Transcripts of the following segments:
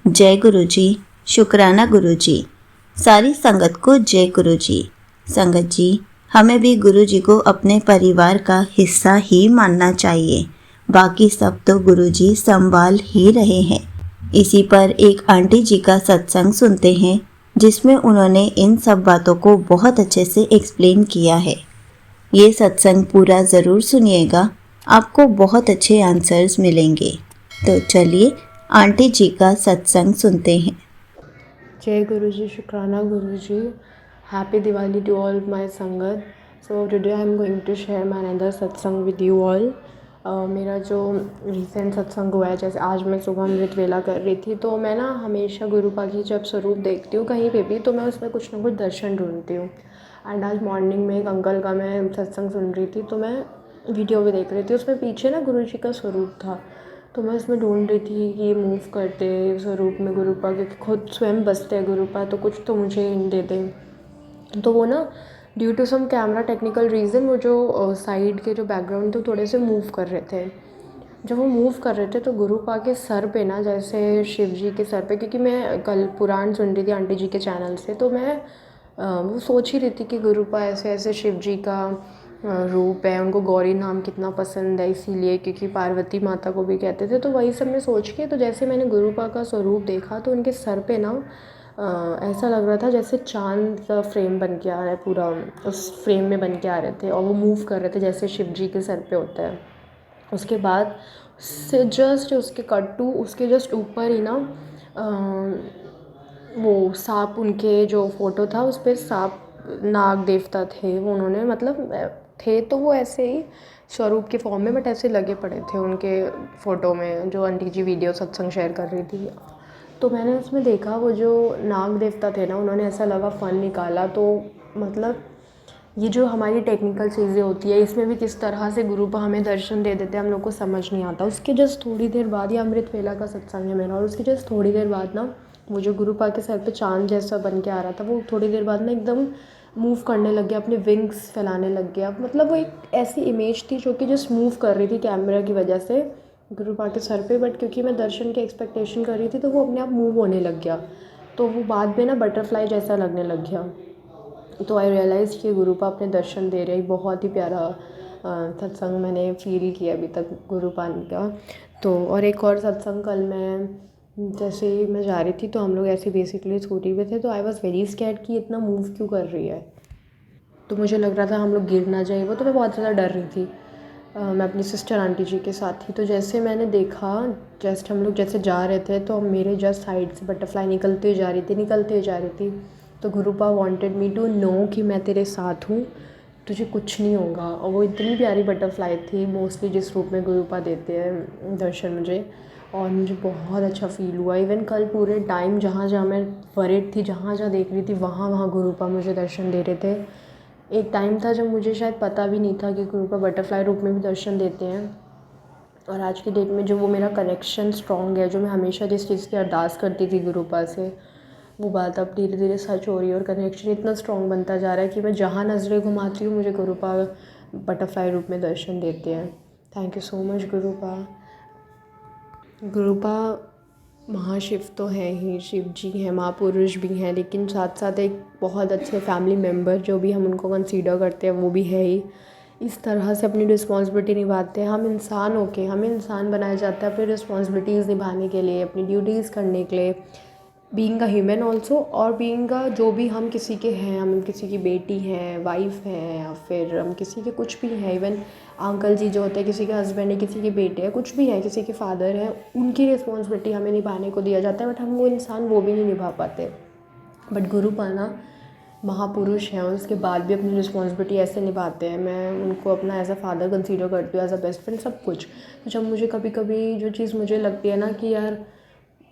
जय गुरु जी। शुक्राना गुरु जी। सारी संगत को जय गुरु जी। संगत जी, हमें भी गुरु जी को अपने परिवार का हिस्सा ही मानना चाहिए। बाकी सब तो गुरु जी संभाल ही रहे हैं। इसी पर एक आंटी जी का सत्संग सुनते हैं, जिसमें उन्होंने इन सब बातों को बहुत अच्छे से एक्सप्लेन किया है। ये सत्संग पूरा ज़रूर सुनिएगा, आपको बहुत अच्छे आंसर्स मिलेंगे। तो चलिए आंटी जी का सत्संग सुनते हैं। जय गुरु जी, शुक्राना Guru ji. Happy Diwali to all my sangat. So today I am going to share my another satsang with you all. मेरा जो रिसेंट सत्संग हुआ है, जैसे आज मैं सुबह अमृत वेला कर रही थी, तो मैं ना हमेशा गुरु पा की जब स्वरूप देखती हूँ कहीं पे भी, तो मैं उसमें कुछ ना कुछ दर्शन ढूंढती हूँ। एंड आज मॉर्निंग में एक अंकल का मैं सत्संग सुन रही थी, तो मैं वीडियो भी देख रही थी, उसमें पीछे ना गुरु जी का स्वरूप था। तो मैं उसमें ढूंढ रही थी कि ये मूव करते स्वरूप में गुरुपा, क्योंकि खुद स्वयं बसते हैं गुरुपा, तो कुछ तो मुझे दे दें। तो वो ना due to some camera technical reason वो जो साइड के जो बैकग्राउंड थे थोड़े से मूव कर रहे थे। जब वो मूव कर रहे थे तो गुरुपा के सर पे ना, जैसे शिव जी के सर पे, क्योंकि मैं कल पुराण सुन रही थी आंटी जी के चैनल से, तो मैं वो सोच ही रही थी कि गुरुपा ऐसे ऐसे शिव जी का रूप है, उनको गौरी नाम कितना पसंद है इसीलिए, क्योंकि पार्वती माता को भी कहते थे। तो वही सब मैं सोच के, तो जैसे मैंने गुरुपा का स्वरूप देखा तो उनके सर पे ना ऐसा लग रहा था जैसे चांद का फ्रेम बन के आ रहा है, पूरा उस फ्रेम में बन के आ रहे थे, और वो मूव कर रहे थे जैसे शिव जी के सर पे होता है। उसके बाद से जस्ट उसके कट टू उसके जस्ट ऊपर ही ना वो सांप, उनके जो फ़ोटो था उस पर सांप नाग देवता थे वो, उन्होंने मतलब थे तो वो ऐसे ही स्वरूप के फॉर्म में, बट ऐसे लगे पड़े थे उनके फ़ोटो में, जो आंटी जी वीडियो सत्संग शेयर कर रही थी। तो मैंने उसमें देखा वो जो नाग देवता थे ना, उन्होंने ऐसा लगा फ़न निकाला। तो मतलब ये जो हमारी टेक्निकल चीज़ें होती है, इसमें भी किस तरह से गुरुपा हमें दर्शन दे देते हैं, हम लोग को समझ नहीं आता। उसके जस्ट थोड़ी देर बाद, ये अमृत वेला का सत्संग है मेरा, और उसके जस्ट थोड़ी देर बाद ना वो जो गुरुपा के सर पे चाँद जैसा बन के आ रहा था, वो थोड़ी देर बाद ना एकदम मूव करने लग गया, अपने विंग्स फैलाने लग गया। मतलब वो एक ऐसी इमेज थी जो कि जस्ट मूव कर रही थी कैमरा की वजह से गुरुपा के सर पे, बट क्योंकि मैं दर्शन की एक्सपेक्टेशन कर रही थी तो वो अपने आप मूव होने लग गया। तो वो बाद में ना बटरफ्लाई जैसा लगने लग गया। तो आई रियलाइज़ कि गुरुपा अपने दर्शन दे रहे हैं। बहुत ही प्यारा सत्संग मैंने फील किया अभी तक गुरुपान का। तो और एक और सत्संग कल मैं जैसे ही मैं जा रही थी, तो हम लोग ऐसे बेसिकली स्कूटी पे थे, तो आई वॉज़ वेरी स्कैर्ड कि इतना मूव क्यों कर रही है। तो मुझे लग रहा था हम लोग गिर ना जाए वो, तो मैं बहुत ज़्यादा डर रही थी। मैं अपनी सिस्टर आंटी जी के साथ थी, तो जैसे मैंने देखा, जस्ट हम लोग जैसे जा रहे थे तो मेरे जस्ट साइड से बटरफ्लाई निकलते जा रही थी, निकलते जा रही थी। तो गुरुपा वांटेड मी टू नो कि मैं तेरे साथ हूँ, तुझे कुछ नहीं होगा। और वो इतनी प्यारी बटरफ्लाई थी, मोस्टली जिस रूप में गुरुपा देते हैं दर्शन मुझे, और मुझे बहुत अच्छा फ़ील हुआ। इवन कल पूरे टाइम जहाँ जहाँ मैं वरीड थी, जहाँ जहाँ देख रही थी, वहाँ वहाँ गुरुपा मुझे दर्शन दे रहे थे। एक टाइम था जब मुझे शायद पता भी नहीं था कि गुरुपा बटरफ्लाई रूप में भी दर्शन देते हैं। और आज की डेट में जो वो मेरा कनेक्शन स्ट्रॉन्ग है, जो मैं हमेशा जिस चीज़ की अरदास करती थी गुरुपा से, वो बात अब धीरे धीरे सच हो रही है, और कनेक्शन इतना स्ट्रॉन्ग बनता जा रहा है कि मैं जहाँ नज़रें घुमाती हूँ मुझे गुरुपा बटरफ्लाई रूप में दर्शन देते हैं। Thank you so much गुरुपा। गुरुपा महाशिव तो हैं ही, शिव जी हैं, महापुरुष भी हैं, लेकिन साथ साथ एक बहुत अच्छे फैमिली मेम्बर जो भी हम उनको कंसीडर करते हैं वो भी है ही। इस तरह से अपनी रिस्पॉन्सिबिलिटी निभाते हैं। हम इंसान होके, हमें इंसान बनाया जाता है अपनी रिस्पॉन्सिबिलिटीज़ निभाने के लिए, अपनी ड्यूटीज़ करने के लिए, बीइंग अ ह्यूमन ऑल्सो, और बीइंग अ जो भी हम किसी के हैं, हम किसी की बेटी हैं, वाइफ हैं, या फिर हम किसी के कुछ भी हैं। इवन अंकल जी जो होते हैं, किसी के हस्बैंड है, किसी की बेटे है, कुछ भी है, किसी के फादर हैं, उनकी रिस्पॉन्सिबिलिटी हमें निभाने को दिया जाता है, बट हम वो इंसान वो भी नहीं निभा पाते। बट गुरु पाना महापुरुष हैं और उसके बाद भी अपनी रिस्पॉन्सिबिलिटी ऐसे निभाते हैं। मैं उनको अपना एज अ फादर कंसीडर करती हूँ, एज अ बेस्ट फ्रेंड, सब कुछ। तो जब मुझे कभी कभी जो चीज़ मुझे लगती है ना कि यार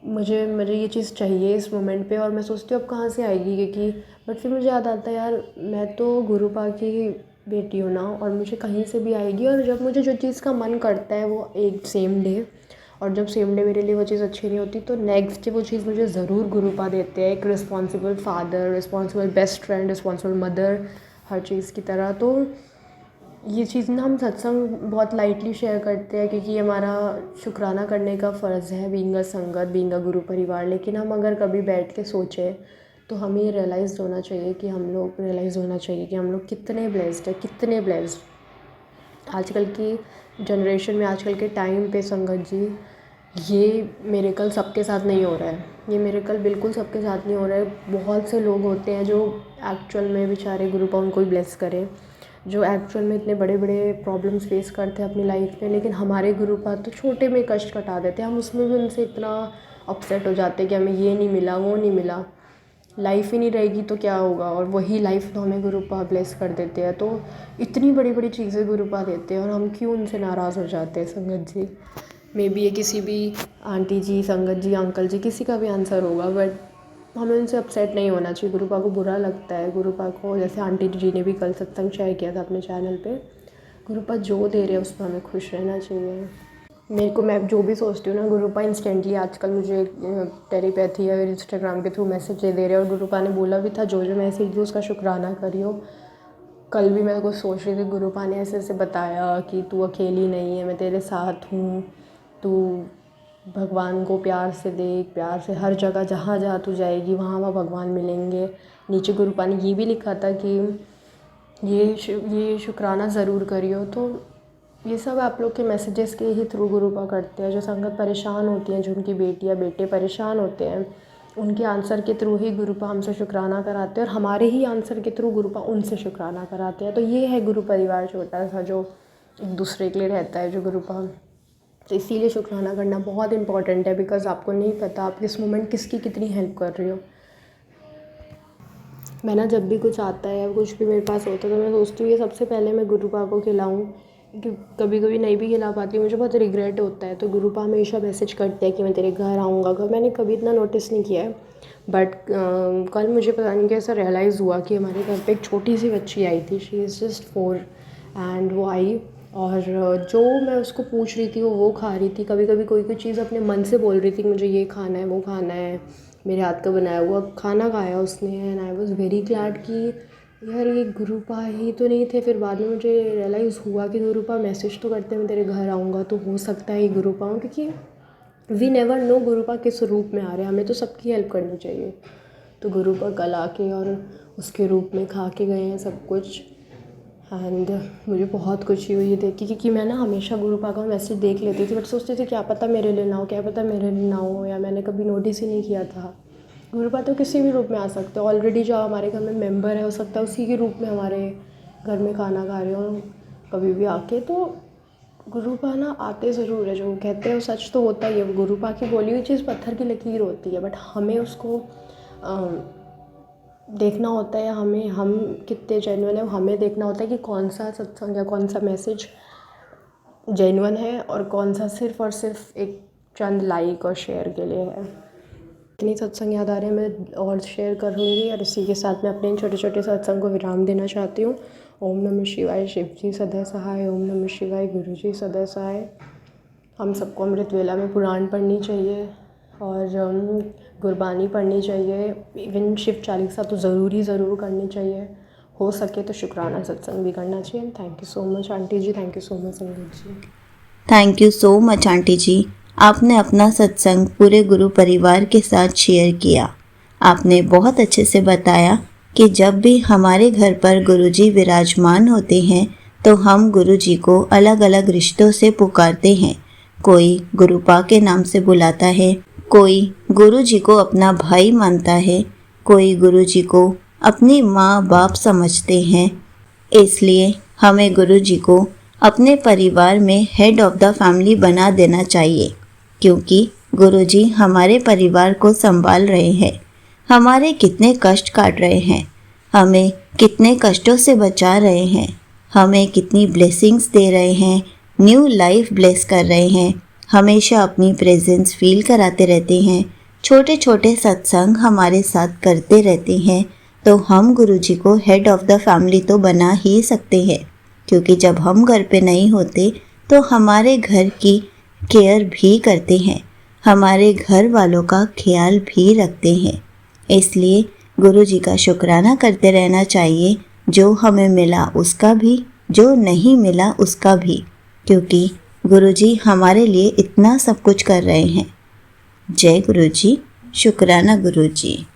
मुझे मुझे ये चीज़ चाहिए इस मोमेंट पे, और मैं सोचती हूँ अब कहाँ से आएगी, क्योंकि बट फिर मुझे याद आता है यार मैं तो गुरुपा की बेटी हूँ ना, और मुझे कहीं से भी आएगी। और जब मुझे जो चीज़ का मन करता है वो एक सेम डे, और जब सेम डे मेरे लिए वो चीज़ अच्छी नहीं होती, तो नेक्स्ट डे वो चीज़ मुझे ज़रूर गुरुपा देते हैं, एक responsible father, responsible best friend, responsible mother, हर चीज़ की तरह। तो ये चीज़ ना हम सत्संग बहुत लाइटली शेयर करते हैं क्योंकि ये हमारा शुक्राना करने का फ़र्ज़ है, बीइंग अ संगत, बीइंग अ गुरु परिवार। लेकिन हम अगर कभी बैठ के सोचें तो हमें ये रियलाइज़ होना चाहिए कि हम लोग कितने ब्लेस्ड हैं, कितने ब्लेस्ड। आजकल की जनरेशन में, आजकल के टाइम पे संगत जी, ये मिरेकल सबके साथ नहीं हो रहा है। ये मिरेकल बिल्कुल सबके साथ नहीं हो रहा है। बहुत से लोग होते हैं जो एक्चुअल में बेचारे गुरुपा उनको ही ब्लेस करें, जो एक्चुअल में इतने बड़े बड़े प्रॉब्लम्स फेस करते हैं अपनी लाइफ में, लेकिन हमारे गुरुपा तो छोटे में कष्ट कटा देते हैं। हम उसमें भी उनसे इतना अपसेट हो जाते हैं कि हमें ये नहीं मिला, वो नहीं मिला, लाइफ ही नहीं रहेगी तो क्या होगा, और वही लाइफ तो हमें गुरुपा ब्लेस कर देते हैं। तो इतनी बड़ी बड़ी चीज़ें गुरुपा देते हैं और हम क्यों उनसे नाराज़ हो जाते हैं संगत जी। मे बी ये किसी भी आंटी जी, संगत जी, अंकल जी, किसी का भी आंसर होगा, बट हमें उनसे अपसेट नहीं होना चाहिए। गुरुपा को बुरा लगता है, गुरुपा को, जैसे आंटी जी ने भी कल सत्संग शेयर किया था अपने चैनल पे, गुरुपा जो दे रहे हैं उसमें हमें खुश रहना चाहिए। मैं जो भी सोचती हूँ ना, गुरुपा इंस्टेंटली आजकल मुझे टेलीपैथी या इंस्टाग्राम के थ्रू मैसेज दे रहे हैं। और गुरुपा ने बोला भी था जो मैसेज दी उसका शुक्राना करियो। कल भी मैं कुछ सोच रही थी, गुरुपा ने ऐसे ऐसे बताया कि तू अकेली नहीं है, मैं तेरे साथ हूँ, तू भगवान को प्यार से देख, प्यार से हर जगह जहाँ जहाँ तू जाएगी वहाँ वहाँ भगवान मिलेंगे। नीचे गुरुपा ने ये भी लिखा था कि ये शुक्राना ज़रूर करियो। तो ये सब आप लोग के मैसेजेस के ही थ्रू गुरुपा करते हैं। जो संगत परेशान होती हैं, जो उनकी बेटी या बेटे परेशान होते हैं, उनके आंसर के थ्रू ही गुरुपा हमसे शुक्राना कराते हैं और हमारे ही आंसर के थ्रू गुरुपा उनसे शुक्राना कराते हैं। तो ये है गुरु परिवार छोटा सा जो एक दूसरे के लिए रहता है, जो गुरुपा। तो इसीलिए शुक्राना करना बहुत इंपॉर्टेंट है, बिकॉज़ आपको नहीं पता आप किस मोमेंट किसकी कितनी हेल्प कर रहे हो। मैं ना जब भी कुछ आता है या कुछ भी मेरे पास होता है तो मैं सोचती हूँ ये सबसे पहले मैं गुरुपा को खिलाऊँ, कि कभी कभी नहीं भी खिला पाती हूँ, मुझे बहुत रिग्रेट होता है। तो गुरुपा हमेशा मैसेज करते हैं कि मैं तेरे घर आऊँगा। घर मैंने कभी इतना नोटिस नहीं किया है, बट कल मुझे पता नहीं कैसा रियलाइज़ हुआ कि हमारे घर पे एक छोटी सी बच्ची आई थी, शी इज़ जस्ट 4, एंड वो आई और जो मैं उसको पूछ रही थी वो खा रही थी। कभी कभी कोई चीज़ अपने मन से बोल रही थी कि मुझे ये खाना है, वो खाना है, मेरे हाथ का बनाया हुआ खाना खाया उसने। And I was very glad कि यार ये गुरुपा ही तो नहीं थे। फिर बाद में मुझे रियलाइज़ हुआ कि गुरुपा मैसेज तो करते हैं मैं तेरे घर आऊँगा, तो हो सकता है ये गुरुपा हूँ, क्योंकि वी नेवर नो गुरुपा किस रूप में आ रहे हैं। हमें तो सबकी हेल्प करनी चाहिए। तो गुरुपा कल आके और उसके रूप में खा के गए हैं सब कुछ। एंड मुझे बहुत खुशी हुई ये देख के, क्योंकि मैं ना हमेशा गुरुपा का मैसेज देख लेती थी, बट सोचती थी क्या पता मेरे लिए ना हो, क्या पता मेरे लिए ना हो, या मैंने कभी नोटिस ही नहीं किया था। गुरुपा तो किसी भी रूप में आ सकते हैं। ऑलरेडी जो हमारे घर में मेंबर है, हो सकता है उसी के रूप में हमारे घर में खाना खा रहे हो कभी भी आके। तो गुरुपा ना आते ज़रूर है, जो कहते हैं वो सच तो होता ही है। गुरुपा की बोली हुई चीज़ पत्थर की लकीर होती है, बट हमें उसको देखना होता है। हम कितने जेन्युइन है हमें देखना होता है कि कौन सा सत्संग या कौन सा मैसेज जेन्युइन है और कौन सा सिर्फ़ और सिर्फ एक चंद लाइक और शेयर के लिए है। इतनी सत्संग याद आ रहे हैं, मैं और शेयर करूँगी, और इसी के साथ मैं अपने छोटे छोटे सत्संग को विराम देना चाहती हूँ। ओम नमः शिवाय, शिव जी सदा सहाय। ओम नमः शिवाय, गुरु जी सदा सहाय। हम सबको अमृत वेला में पुराण पढ़नी चाहिए और गुरबानी पढ़नी चाहिए। इवन शिव चालीसा तो ज़रूर करनी चाहिए। हो सके तो शुक्राना सत्संग भी करना चाहिए। Thank you so much aunty ji, thank you so much sangat ji. Thank you so much aunty ji. आपने अपना सत्संग पूरे गुरु परिवार के साथ शेयर किया। आपने बहुत अच्छे से बताया कि जब भी हमारे घर पर गुरुजी विराजमान होते हैं तो हम गुरुजी को अलग अलग रिश्तों से पुकारते हैं। कोई गुरुपा के नाम से बुलाता है, कोई गुरुजी को अपना भाई मानता है, कोई गुरुजी को अपनी माँ बाप समझते हैं। इसलिए हमें गुरुजी को अपने परिवार में हेड ऑफ द फैमिली बना देना चाहिए, क्योंकि गुरुजी हमारे परिवार को संभाल रहे हैं, हमारे कितने कष्ट काट रहे हैं, हमें कितने कष्टों से बचा रहे हैं, हमें कितनी ब्लेसिंग्स दे रहे हैं, न्यू लाइफ ब्लेस कर रहे हैं, हमेशा अपनी प्रेजेंस फील कराते रहते हैं, छोटे छोटे सत्संग हमारे साथ करते रहते हैं। तो हम गुरुजी को हेड ऑफ द फैमिली तो बना ही सकते हैं, क्योंकि जब हम घर पे नहीं होते तो हमारे घर की केयर भी करते हैं, हमारे घर वालों का ख्याल भी रखते हैं। इसलिए गुरुजी का शुक्राना करते रहना चाहिए, जो हमें मिला उसका भी जो नहीं मिला उसका भी, क्योंकि गुरुजी हमारे लिए इतना सब कुछ कर रहे हैं। जय गुरुजी, शुक्राना गुरुजी।